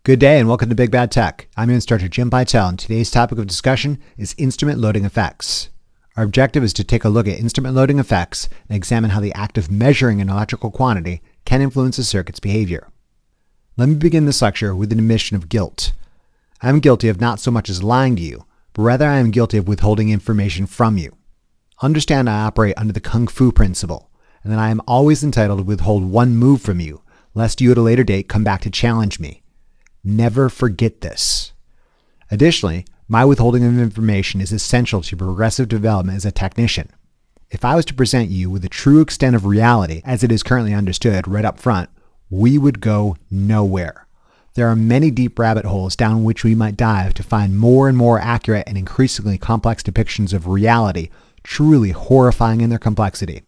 Good day and welcome to Big Bad Tech. I'm your instructor Jim Pytel, and today's topic of discussion is instrument loading effects. Our objective is to take a look at instrument loading effects and examine how the act of measuring an electrical quantity can influence a circuit's behavior. Let me begin this lecture with an admission of guilt. I am guilty of not so much as lying to you, but rather I am guilty of withholding information from you. Understand I operate under the Kung Fu principle, and that I am always entitled to withhold one move from you, lest you at a later date come back to challenge me. Never forget this. Additionally, my withholding of information is essential to progressive development as a technician. If I was to present you with the true extent of reality as it is currently understood right up front, we would go nowhere. There are many deep rabbit holes down which we might dive to find more and more accurate and increasingly complex depictions of reality, truly horrifying in their complexity.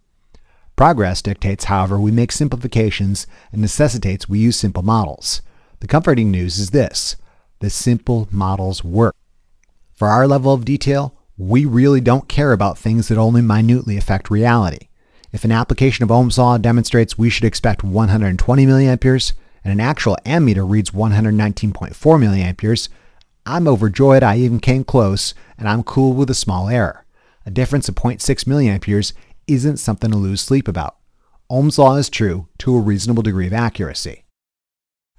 Progress dictates, however, we make simplifications and necessitates we use simple models. The comforting news is this: the simple models work. For our level of detail, we really don't care about things that only minutely affect reality. If an application of Ohm's law demonstrates we should expect 120 milliamperes and an actual ammeter reads 119.4 milliamperes, I'm overjoyed I even came close, and I'm cool with a small error. A difference of 0.6 milliamperes isn't something to lose sleep about. Ohm's law is true to a reasonable degree of accuracy.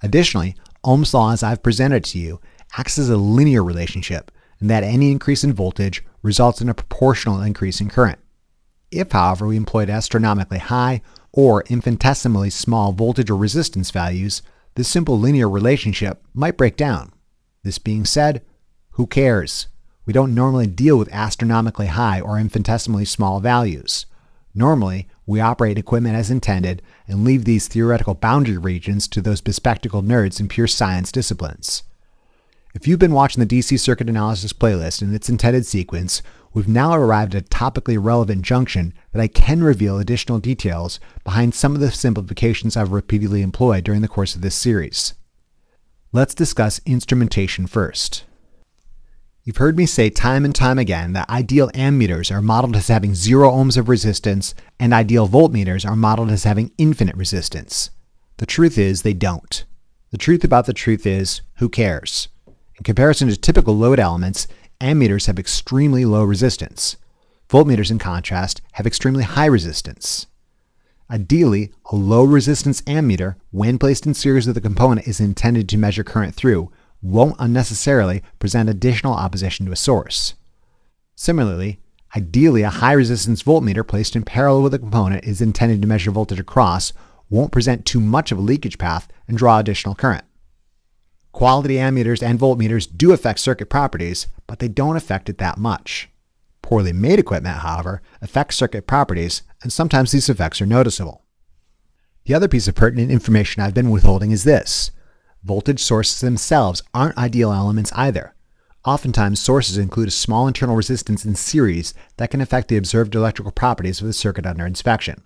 Additionally, Ohm's law, as I've presented to you, acts as a linear relationship, in that any increase in voltage results in a proportional increase in current. If, however, we employed astronomically high or infinitesimally small voltage or resistance values, this simple linear relationship might break down. This being said, who cares? We don't normally deal with astronomically high or infinitesimally small values. Normally, we operate equipment as intended and leave these theoretical boundary regions to those bespectacled nerds in pure science disciplines. If you've been watching the DC circuit analysis playlist in its intended sequence, we've now arrived at a topically relevant junction that I can reveal additional details behind some of the simplifications I've repeatedly employed during the course of this series. Let's discuss instrumentation first. You've heard me say time and time again that ideal ammeters are modeled as having 0 ohms of resistance and ideal voltmeters are modeled as having infinite resistance. The truth is they don't. The truth about the truth is, who cares? In comparison to typical load elements, ammeters have extremely low resistance. Voltmeters, in contrast, have extremely high resistance. Ideally, a low resistance ammeter, when placed in series with a component is intended to measure current through, won't unnecessarily present additional opposition to a source. Similarly, ideally a high resistance voltmeter placed in parallel with a component is intended to measure voltage across, won't present too much of a leakage path and draw additional current. Quality ammeters and voltmeters do affect circuit properties, but they don't affect it that much. Poorly made equipment, however, affects circuit properties, and sometimes these effects are noticeable. The other piece of pertinent information I've been withholding is this: voltage sources themselves aren't ideal elements either. Oftentimes, sources include a small internal resistance in series that can affect the observed electrical properties of the circuit under inspection.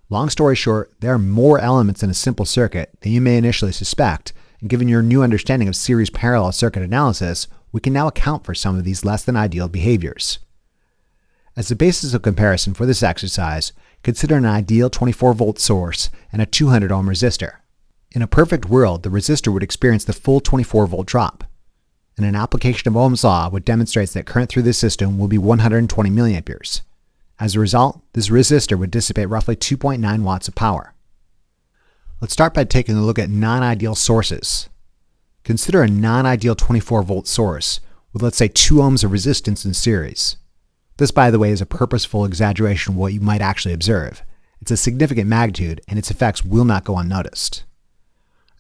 Long story short, there are more elements in a simple circuit than you may initially suspect, and given your new understanding of series parallel circuit analysis, we can now account for some of these less than ideal behaviors. As a basis of comparison for this exercise, consider an ideal 24-volt source and a 200 ohm resistor. In a perfect world, the resistor would experience the full 24-volt drop. And an application of Ohm's law would demonstrate that current through this system will be 120 milliamperes. As a result, this resistor would dissipate roughly 2.9 watts of power. Let's start by taking a look at non-ideal sources. Consider a non-ideal 24-volt source with, let's say, 2 ohms of resistance in series. This, by the way, is a purposeful exaggeration of what you might actually observe. It's a significant magnitude, and its effects will not go unnoticed.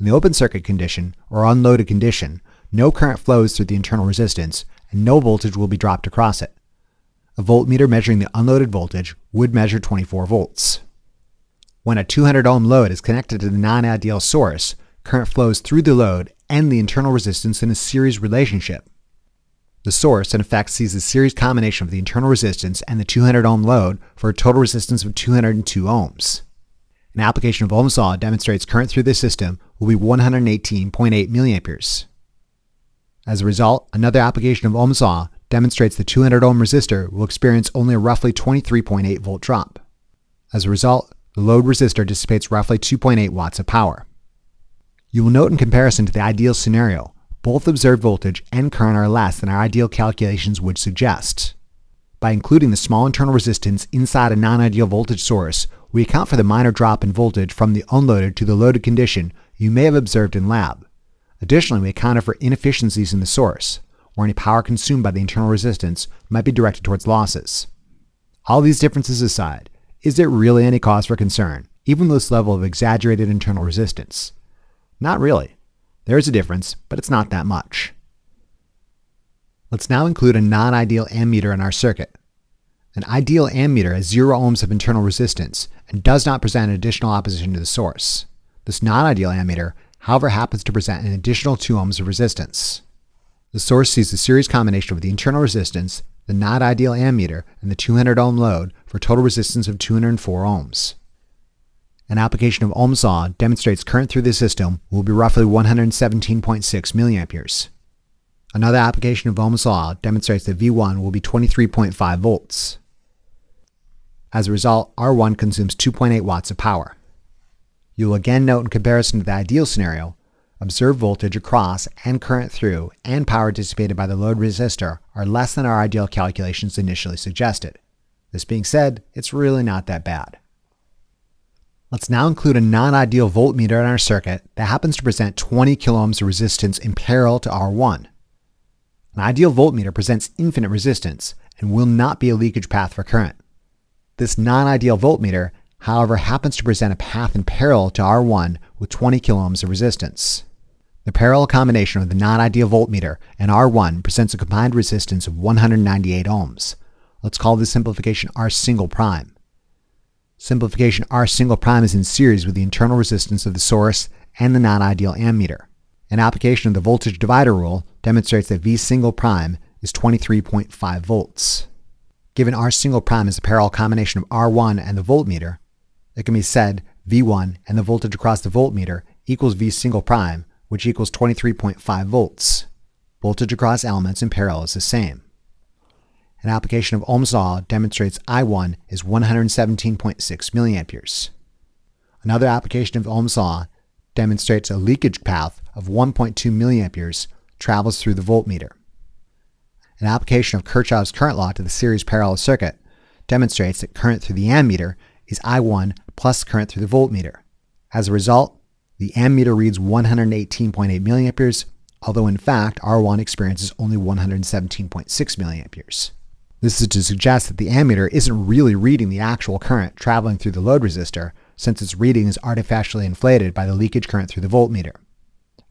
In the open circuit condition, or unloaded condition, no current flows through the internal resistance, and no voltage will be dropped across it. A voltmeter measuring the unloaded voltage would measure 24 volts. When a 200 ohm load is connected to the non-ideal source, current flows through the load and the internal resistance in a series relationship. The source, in effect, sees the series combination of the internal resistance and the 200 ohm load for a total resistance of 202 ohms. An application of Ohm's law demonstrates current through this system will be 118.8 milliamperes. As a result, another application of Ohm's law demonstrates the 200 ohm resistor will experience only a roughly 23.8 volt drop. As a result, the load resistor dissipates roughly 2.8 watts of power. You will note in comparison to the ideal scenario, both observed voltage and current are less than our ideal calculations would suggest. By including the small internal resistance inside a non-ideal voltage source, we account for the minor drop in voltage from the unloaded to the loaded condition you may have observed in lab. Additionally, we accounted for inefficiencies in the source, where any power consumed by the internal resistance might be directed towards losses. All these differences aside, is there really any cause for concern, even with this level of exaggerated internal resistance? Not really. There is a difference, but it's not that much. Let's now include a non-ideal ammeter in our circuit. An ideal ammeter has 0 ohms of internal resistance and does not present an additional opposition to the source. This non-ideal ammeter, however, happens to present an additional 2 ohms of resistance. The source sees the series combination of the internal resistance, the non-ideal ammeter, and the 200 ohm load for a total resistance of 204 ohms. An application of Ohm's law demonstrates current through the system will be roughly 117.6 milliamperes. Another application of Ohm's law demonstrates that V1 will be 23.5 volts. As a result, R1 consumes 2.8 watts of power. You will again note in comparison to the ideal scenario, observed voltage across and current through and power dissipated by the load resistor are less than our ideal calculations initially suggested. This being said, it's really not that bad. Let's now include a non-ideal voltmeter in our circuit that happens to present 20 kiloohms of resistance in parallel to R1. An ideal voltmeter presents infinite resistance and will not be a leakage path for current. This non-ideal voltmeter, however, happens to present a path in parallel to R1 with 20 kiloohms of resistance. The parallel combination of the non-ideal voltmeter and R1 presents a combined resistance of 198 ohms. Let's call this simplification R single prime. Simplification R single prime is in series with the internal resistance of the source and the non-ideal ammeter. An application of the voltage divider rule demonstrates that V single prime is 23.5 volts. Given R single prime is a parallel combination of R1 and the voltmeter, it can be said V1 and the voltage across the voltmeter equals V single prime, which equals 23.5 volts. Voltage across elements in parallel is the same. An application of Ohm's law demonstrates I1 is 117.6 milliamperes. Another application of Ohm's law demonstrates a leakage path of 1.2 milliamperes travels through the voltmeter. An application of Kirchhoff's current law to the series parallel circuit demonstrates that current through the ammeter is I1 plus current through the voltmeter. As a result, the ammeter reads 118.8 milliamperes, although in fact R1 experiences only 117.6 milliamperes. This is to suggest that the ammeter isn't really reading the actual current traveling through the load resistor, since its reading is artificially inflated by the leakage current through the voltmeter.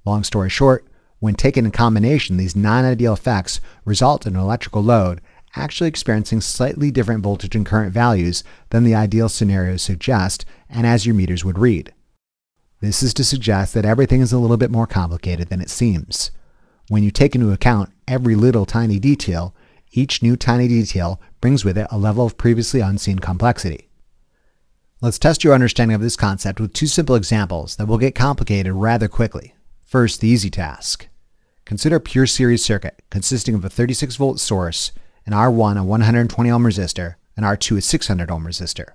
Long story short, when taken in combination, these non-ideal effects result in an electrical load actually experiencing slightly different voltage and current values than the ideal scenarios suggest and as your meters would read. This is to suggest that everything is a little bit more complicated than it seems. When you take into account every little tiny detail, each new tiny detail brings with it a level of previously unseen complexity. Let's test your understanding of this concept with 2 simple examples that will get complicated rather quickly. First, the easy task. Consider a pure series circuit consisting of a 36 volt source, an R1 a 120 ohm resistor, and R2 a 600 ohm resistor.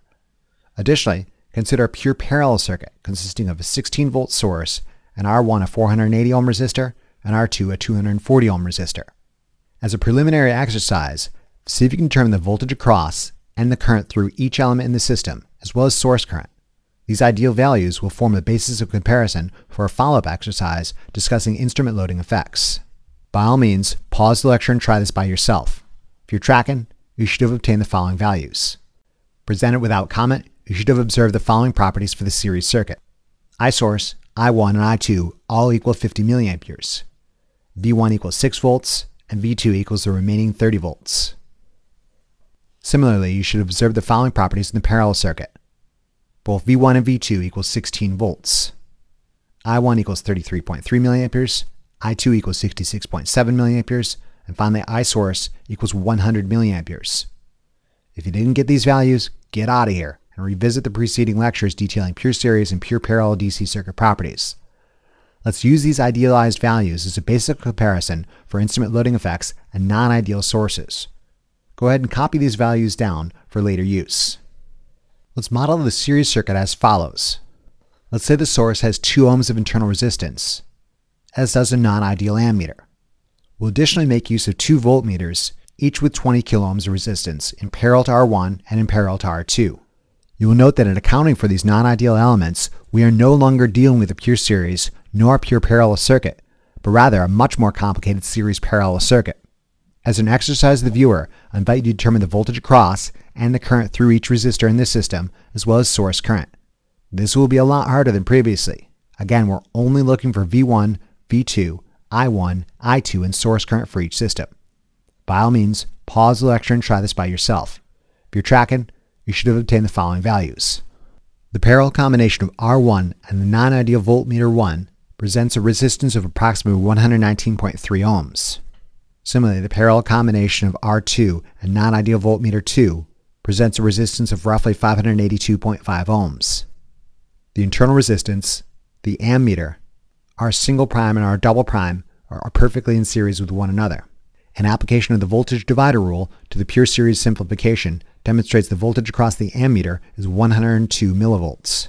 Additionally, consider a pure parallel circuit consisting of a 16 volt source, an R1 a 480 ohm resistor, and R2 a 240 ohm resistor. As a preliminary exercise, see if you can determine the voltage across and the current through each element in the system, as well as source current. These ideal values will form the basis of comparison for a follow-up exercise discussing instrument loading effects. By all means, pause the lecture and try this by yourself. If you're tracking, you should have obtained the following values. Presented without comment, you should have observed the following properties for the series circuit. I source, I1, and I2 all equal 50 milliamperes. V1 equals 6 volts, and V2 equals the remaining 30 volts. Similarly, you should observe the following properties in the parallel circuit. Both V1 and V2 equals 16 volts. I1 equals 33.3 milliamperes, I2 equals 66.7 milliamperes, and finally I source equals 100 milliamperes. If you didn't get these values, get out of here and revisit the preceding lectures detailing pure series and pure parallel DC circuit properties. Let's use these idealized values as a basic comparison for instrument loading effects and non-ideal sources. Go ahead and copy these values down for later use. Let's model the series circuit as follows. Let's say the source has 2 ohms of internal resistance, as does a non-ideal ammeter. We'll additionally make use of 2 voltmeters, each with 20 kiloohms of resistance, in parallel to R1 and in parallel to R2. You will note that in accounting for these non-ideal elements, we are no longer dealing with a pure series nor a pure parallel circuit, but rather a much more complicated series parallel circuit. As an exercise to the viewer, I invite you to determine the voltage across and the current through each resistor in this system, as well as source current. This will be a lot harder than previously. Again, we're only looking for V1, V2, I1, I2, and source current for each system. By all means, pause the lecture and try this by yourself. If you're tracking, you should have obtained the following values. The parallel combination of R1 and the non-ideal voltmeter 1 presents a resistance of approximately 119.3 ohms. Similarly, the parallel combination of R2 and non-ideal voltmeter 2 presents a resistance of roughly 582.5 ohms. The internal resistance, the ammeter, our single prime and our double prime are perfectly in series with one another. An application of the voltage divider rule to the pure series simplification demonstrates the voltage across the ammeter is 102 millivolts.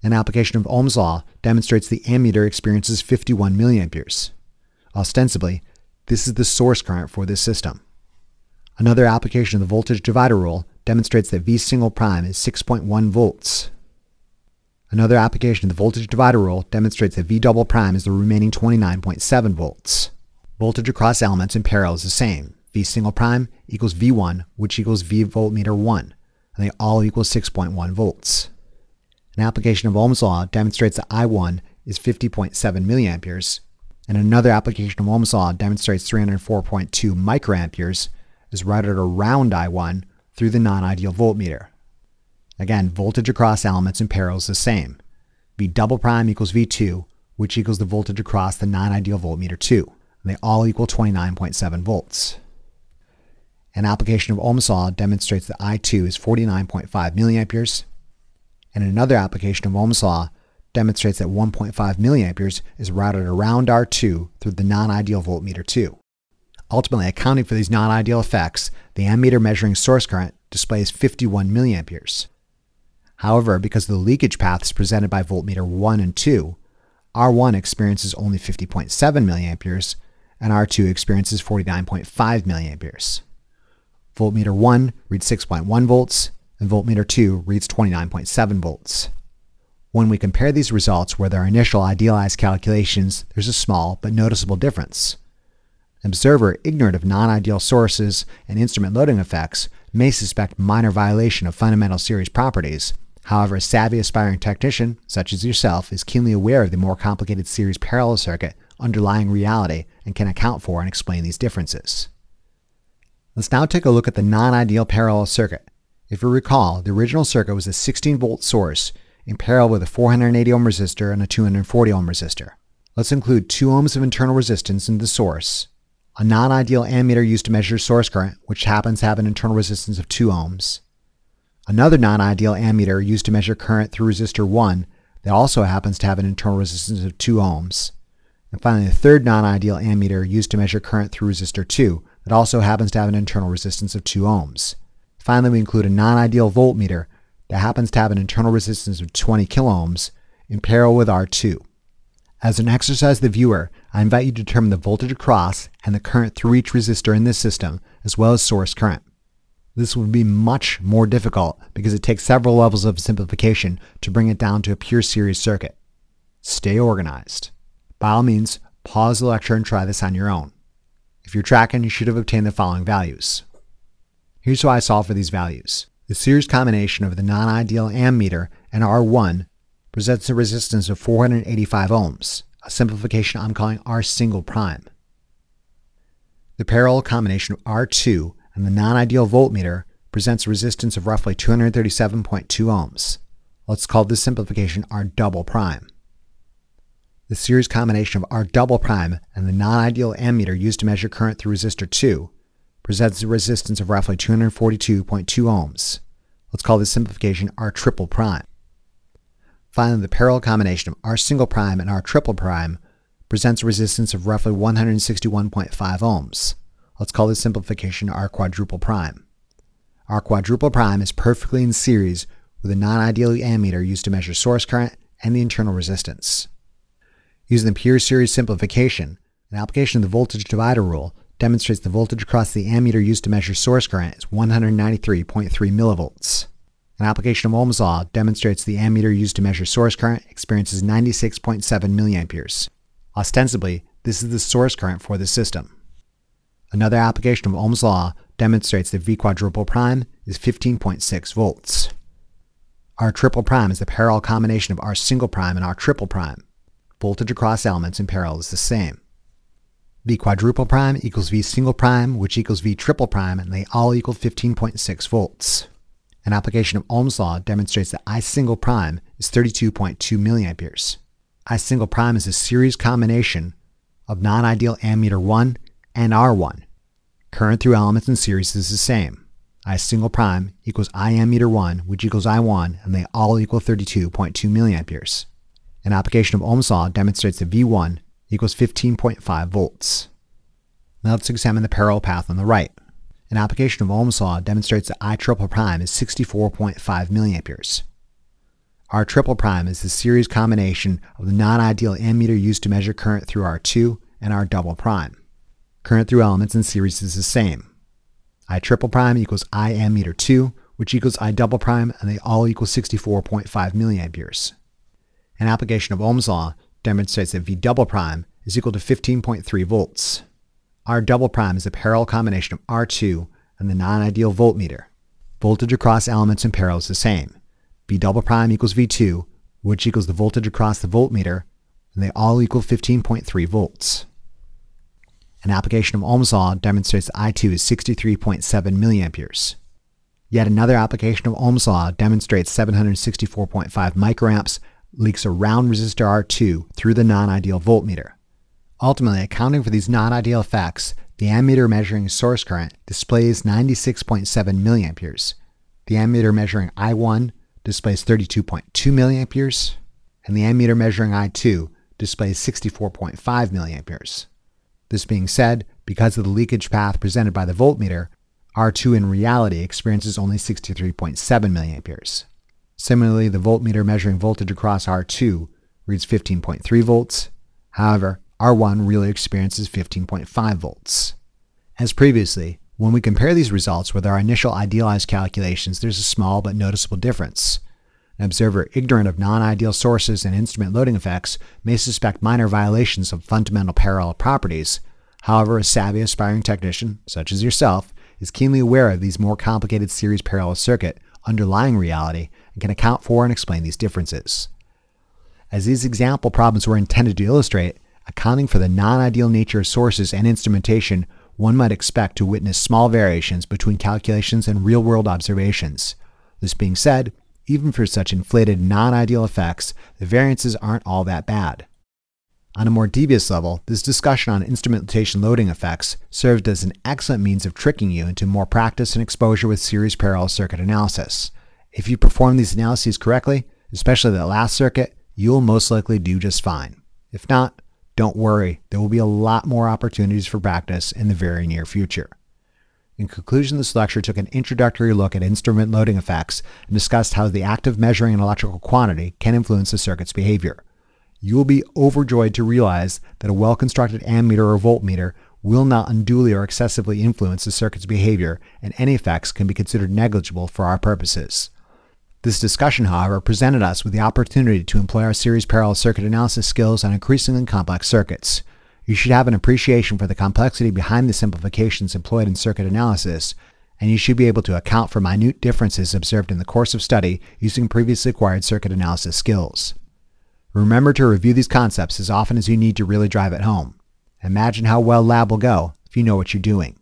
An application of Ohm's law demonstrates the ammeter experiences 51 milliamperes. Ostensibly, this is the source current for this system. Another application of the voltage divider rule demonstrates that V single prime is 6.1 volts. Another application of the voltage divider rule demonstrates that V double prime is the remaining 29.7 volts. Voltage across elements in parallel is the same. V single prime equals V1, which equals V voltmeter 1, and they all equal 6.1 volts. An application of Ohm's law demonstrates that I1 is 50.7 milliamperes, and another application of Ohm's law demonstrates 304.2 microamperes is routed around I1 through the non-ideal voltmeter. Again, voltage across elements in parallel is the same. V double prime equals V2, which equals the voltage across the non-ideal voltmeter 2. And they all equal 29.7 volts. An application of Ohm's law demonstrates that I2 is 49.5 milliamperes, and another application of Ohm's law demonstrates that 1.5 milliamperes is routed around R2 through the non-ideal voltmeter 2. Ultimately, accounting for these non-ideal effects, the ammeter measuring source current displays 51 milliamperes. However, because of the leakage paths presented by voltmeter 1 and 2, R1 experiences only 50.7 milliamperes, and R2 experiences 49.5 milliamperes. Voltmeter 1 reads 6.1 volts, and voltmeter 2 reads 29.7 volts. When we compare these results with our initial idealized calculations, there's a small but noticeable difference. An observer ignorant of non-ideal sources and instrument loading effects may suspect minor violation of fundamental series properties. However, a savvy aspiring technician, such as yourself, is keenly aware of the more complicated series parallel circuit underlying reality and can account for and explain these differences. Let's now take a look at the non-ideal parallel circuit. If you recall, the original circuit was a 16-volt source in parallel with a 480 ohm resistor and a 240 ohm resistor. Let's include 2 ohms of internal resistance in the source, a non-ideal ammeter used to measure source current, which happens to have an internal resistance of 2 ohms, another non-ideal ammeter used to measure current through resistor 1 that also happens to have an internal resistance of 2 ohms, and finally the third non-ideal ammeter used to measure current through resistor 2 that also happens to have an internal resistance of 2 ohms. Finally, we include a non-ideal voltmeter that happens to have an internal resistance of 20 kiloohms in parallel with R2. As an exercise to the viewer, I invite you to determine the voltage across and the current through each resistor in this system, as well as source current. This would be much more difficult because it takes several levels of simplification to bring it down to a pure series circuit. Stay organized. By all means, pause the lecture and try this on your own. If you're tracking, you should have obtained the following values. Here's how I solve for these values. The series combination of the non-ideal ammeter and R1 presents a resistance of 485 ohms, a simplification I'm calling R single prime. The parallel combination of R2 and the non-ideal voltmeter presents a resistance of roughly 237.2 ohms. Let's call this simplification R double prime. The series combination of R double prime and the non-ideal ammeter used to measure current through resistor 2 presents a resistance of roughly 242.2 ohms. Let's call this simplification R triple prime. Finally, the parallel combination of R single prime and R triple prime presents a resistance of roughly 161.5 ohms. Let's call this simplification R quadruple prime. R quadruple prime is perfectly in series with a non-ideal ammeter used to measure source current and the internal resistance. Using the pure series simplification, an application of the voltage divider rule demonstrates the voltage across the ammeter used to measure source current is 193.3 millivolts. An application of Ohm's law demonstrates the ammeter used to measure source current experiences 96.7 milliamperes. Ostensibly, this is the source current for the system. Another application of Ohm's law demonstrates that V quadruple prime is 15.6 volts. R triple prime is the parallel combination of R single prime and R triple prime. Voltage across elements in parallel is the same. V quadruple prime equals V single prime, which equals V triple prime, and they all equal 15.6 volts. An application of Ohm's law demonstrates that I single prime is 32.2 milliamperes. I single prime is a series combination of NonIdeal Ammeter 1 and R1. Current through elements in series is the same. I single prime equals I ammeter 1, which equals I1, and they all equal 32.2 milliamperes. An application of Ohm's law demonstrates that V1 equals 15.5 volts. Now let's examine the parallel path on the right. An application of Ohm's law demonstrates that I triple prime is 64.5 milliamperes. R triple prime is the series combination of the non-ideal ammeter used to measure current through R2 and R double prime. Current through elements in series is the same. I triple prime equals I ammeter 2, which equals I double prime, and they all equal 64.5 milliamperes. An application of Ohm's law demonstrates that V double prime is equal to 15.3 volts. R double prime is a parallel combination of R2 and the non-ideal voltmeter. Voltage across elements in parallel is the same. V double prime equals V2, which equals the voltage across the voltmeter, and they all equal 15.3 volts. An application of Ohm's law demonstrates that I2 is 63.7 milliamperes. Yet another application of Ohm's law demonstrates 764.5 microamps leaks around resistor R2 through the non-ideal voltmeter. Ultimately, accounting for these non-ideal effects, the ammeter measuring source current displays 96.7 milliamperes. The ammeter measuring I1 displays 32.2 milliamperes, and the ammeter measuring I2 displays 64.5 milliamperes. This being said, because of the leakage path presented by the voltmeter, R2 in reality experiences only 63.7 milliamperes. Similarly, the voltmeter measuring voltage across R2 reads 15.3 volts. However, R1 really experiences 15.5 volts. As previously, when we compare these results with our initial idealized calculations, there's a small but noticeable difference. An observer ignorant of non-ideal sources and instrument loading effects may suspect minor violations of fundamental parallel properties. However, a savvy aspiring technician, such as yourself, is keenly aware of these more complicated series parallel circuit underlying reality and can account for and explain these differences. As these example problems were intended to illustrate, accounting for the non-ideal nature of sources and instrumentation, one might expect to witness small variations between calculations and real-world observations. This being said, even for such inflated non-ideal effects, the variances aren't all that bad. On a more devious level, this discussion on instrumentation loading effects served as an excellent means of tricking you into more practice and exposure with series parallel circuit analysis. If you perform these analyses correctly, especially the last circuit, you'll most likely do just fine. If not, don't worry, there will be a lot more opportunities for practice in the very near future. In conclusion, this lecture took an introductory look at instrument loading effects and discussed how the act of measuring an electrical quantity can influence the circuit's behavior. You will be overjoyed to realize that a well-constructed ammeter or voltmeter will not unduly or excessively influence the circuit's behavior, and any effects can be considered negligible for our purposes. This discussion, however, presented us with the opportunity to employ our series parallel circuit analysis skills on increasingly complex circuits. You should have an appreciation for the complexity behind the simplifications employed in circuit analysis, and you should be able to account for minute differences observed in the course of study using previously acquired circuit analysis skills. Remember to review these concepts as often as you need to really drive it home. Imagine how well lab will go if you know what you're doing.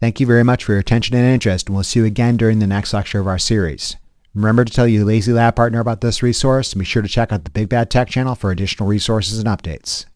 Thank you very much for your attention and interest, and we'll see you again during the next lecture of our series. Remember to tell your lazy lab partner about this resource, and be sure to check out the Big Bad Tech channel for additional resources and updates.